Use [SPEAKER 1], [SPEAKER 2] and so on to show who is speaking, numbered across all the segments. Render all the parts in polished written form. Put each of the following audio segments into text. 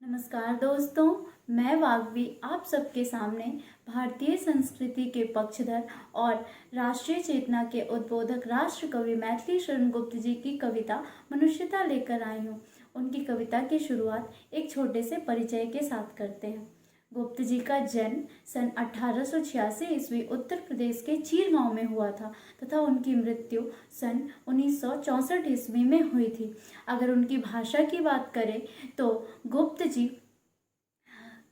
[SPEAKER 1] नमस्कार दोस्तों, मैं वाग्वी आप सबके सामने भारतीय संस्कृति के पक्षधर और राष्ट्रीय चेतना के उद्बोधक राष्ट्र कवि मैथिली शरण गुप्त जी की कविता मनुष्यता लेकर आई हूँ। उनकी कविता की शुरुआत एक छोटे से परिचय के साथ करते हैं। गुप्त जी का जन्म सन 1886 ईस्वी उत्तर प्रदेश के चीर गांव में हुआ था तथा उनकी मृत्यु सन 1964 ईस्वी में हुई थी। अगर उनकी भाषा की बात करें तो गुप्त जी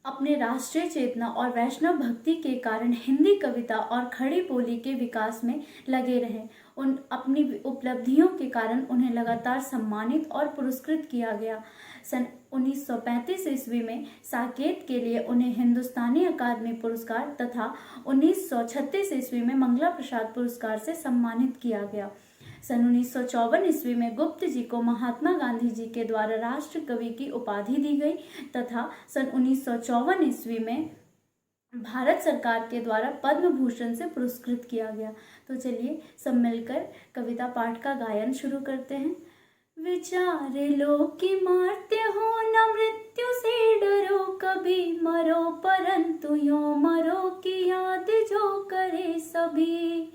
[SPEAKER 1] अपने राष्ट्रीय चेतना और वैष्णव भक्ति के कारण हिंदी कविता और खड़ी बोली के विकास में लगे रहे। उन अपनी उपलब्धियों के कारण उन्हें लगातार सम्मानित और पुरस्कृत किया गया। सन 1935 ईस्वी में साकेत के लिए उन्हें हिंदुस्तानी अकादमी पुरस्कार तथा 1936 ईस्वी में मंगला प्रसाद पुरस्कार से सम्मानित किया गया। सन 1954 ईस्वी में गुप्त जी को महात्मा गांधी जी के द्वारा राष्ट्र कवि की उपाधि दी गई तथा सन 1954 ईस्वी में भारत सरकार के द्वारा पद्म भूषण से पुरस्कृत किया गया। तो चलिए सब मिलकर कविता पाठ का गायन शुरू करते हैं। विचार लो कि मारते हो न मृत्यु से डरो, कभी मरो परंतु यो मरो की याद जो करे सभी।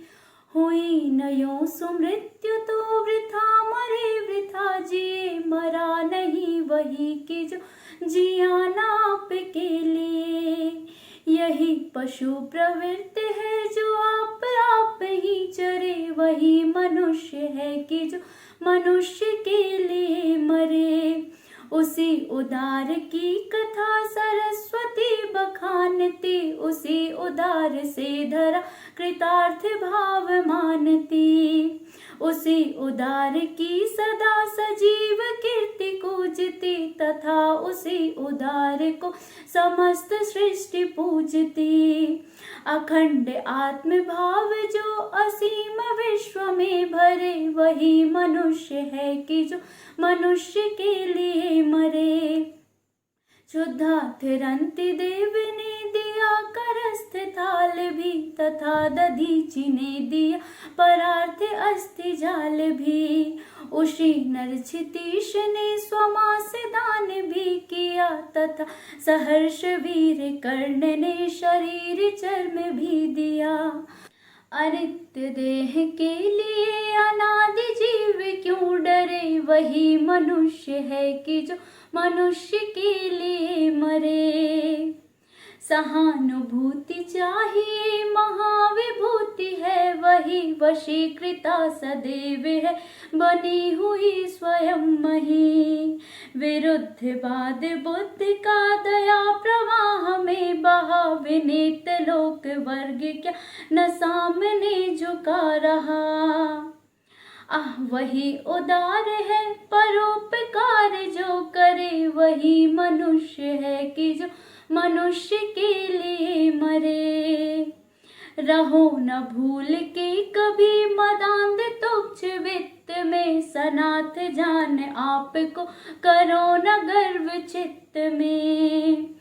[SPEAKER 1] हुई न यो सुमृत्यु तो वृथा मरे वृथा जिए, मरा नहीं वही कि जो जिया ना आपके लिए। यही पशु प्रवृत्ति है जो आप ही चरे, वही मनुष्य है कि जो मनुष्य के लिए मरे। उसी उदार की कथा सरस्वती बखानती, उसी उदार से धरा कृतार्थ भाव मानती। उसी उदार की सदा सजीव कीर्ति पूजती, तथा उसी उदार को समस्त सृष्टि पूजती। अखंड आत्म भाव जो असीम विश्व में भरे, वही मनुष्य है कि जो मनुष्य के लिए मरे। शुद्धाथिरंति देव ने दिया करस्थ थाल भी, तथा दधीचि ने दिया परार्थ अस्थि जाल भी। उसी नरक्षितीश ने स्वमास दान भी किया, तथा सहर्ष वीर कर्ण ने शरीर चर्म भी दिया। अनित्य देह के लिए अनादि जीव क्यों डरे, वही मनुष्य है कि जो मनुष्य के लिए मरे। सहानुभूति चाहिए महाविभूति है, वही वशीकृता सदैव है बनी हुई स्वयं मही। विरुद्धवाद बुद्धि का दया प्रवाह में बहा, विनीत लोक वर्ग क्या न सामने झुका रहा। वही उदार है परोपकार जो करे, वही मनुष्य है कि जो मनुष्य के लिए मरे। रहो न भूल के कभी मदांध तुच्छ वित्त में, सनाथ जान आपको करो न गर्व चित्त में।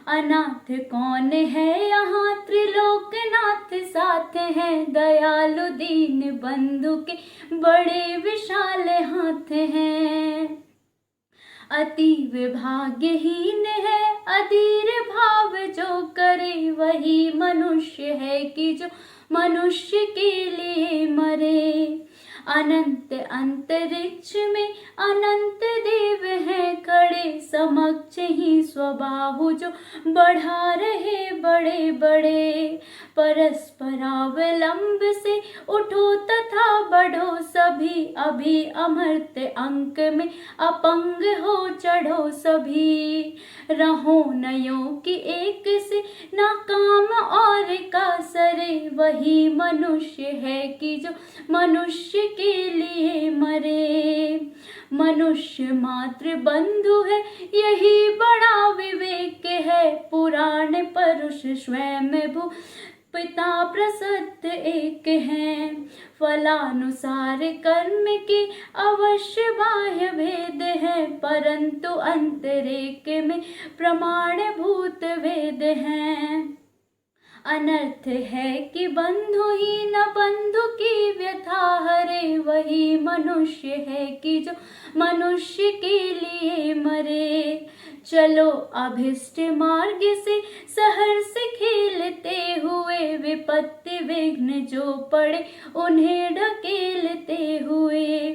[SPEAKER 1] अनाथ कौन है यहाँ त्रिलोकनाथ साथ हैं, दयालु दीन बंधु के बड़े विशाल हाथ हैं। अतीव भाग्यहीन है अधीर भाव जो करे, वही मनुष्य है कि जो मनुष्य के लिए मरे। अनंत अंतरिक्ष में अनंत देव हैं खड़े, समक्ष ही स्वबाहु जो बढ़ा रहे बड़े बड़े। परस्परावलंब से उठो तथा बढ़ो सभी, अभी अमर्त अंक में अपंग हो चढ़ो सभी। रहो नयों की एक से नाकाम और का सरे, वही मनुष्य है कि जो मनुष्य के लिए मरे। मनुष्य मात्र बंधु है यही बड़ा विवेक है, पुराण परुष स्वयं भू पिता प्रसिद्ध एक हैं। फलानुसार कर्म के अवश्य बाह्य भेद है, परंतु अंतरेक में प्रमाण भूत वेद हैं। अनर्थ है कि बंधु ही न बंधु की व्यथा हरे, वही मनुष्य है कि जो मनुष्य के लिए मरे। चलो अभिष्ट मार्ग से सहर्ष खेलते हुए, विपत्ति विघ्न जो पड़े उन्हें ढकेलते हुए।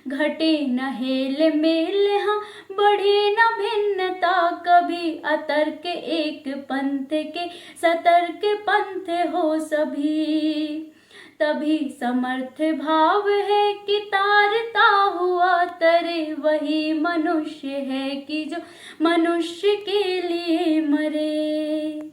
[SPEAKER 1] घटे न हेल मेल हाँ बढ़े न भिन्नता कभी, अतर्क एक पंथ के सतर्क पंथ हो सभी। तभी समर्थ भाव है कि तारता हुआ तरे, वही मनुष्य है कि जो मनुष्य के लिए मरे।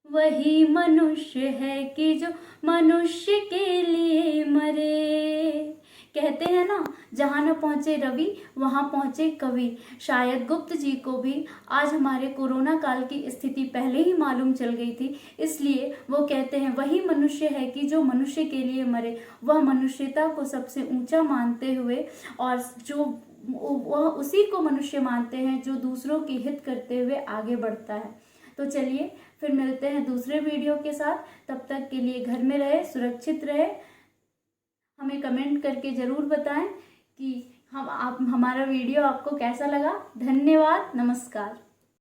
[SPEAKER 1] वही मनुष्य है कि जो मनुष्य के लिए मरे। कहते हैं ना, जहाँ न पहुँचे रवि वहाँ पहुँचे कवि। शायद गुप्त जी को भी आज हमारे कोरोना काल की स्थिति पहले ही मालूम चल गई थी, इसलिए वो कहते हैं वही मनुष्य है कि जो मनुष्य के लिए मरे। वह मनुष्यता को सबसे ऊंचा मानते हुए और जो वह उसी को मनुष्य मानते हैं जो दूसरों की हित करते हुए आगे बढ़ता है। तो चलिए फिर मिलते हैं दूसरे वीडियो के साथ। तब तक के लिए घर में रहे, सुरक्षित रहे। हमें कमेंट करके ज़रूर बताएं कि हमारा वीडियो आपको कैसा लगा। धन्यवाद, नमस्कार।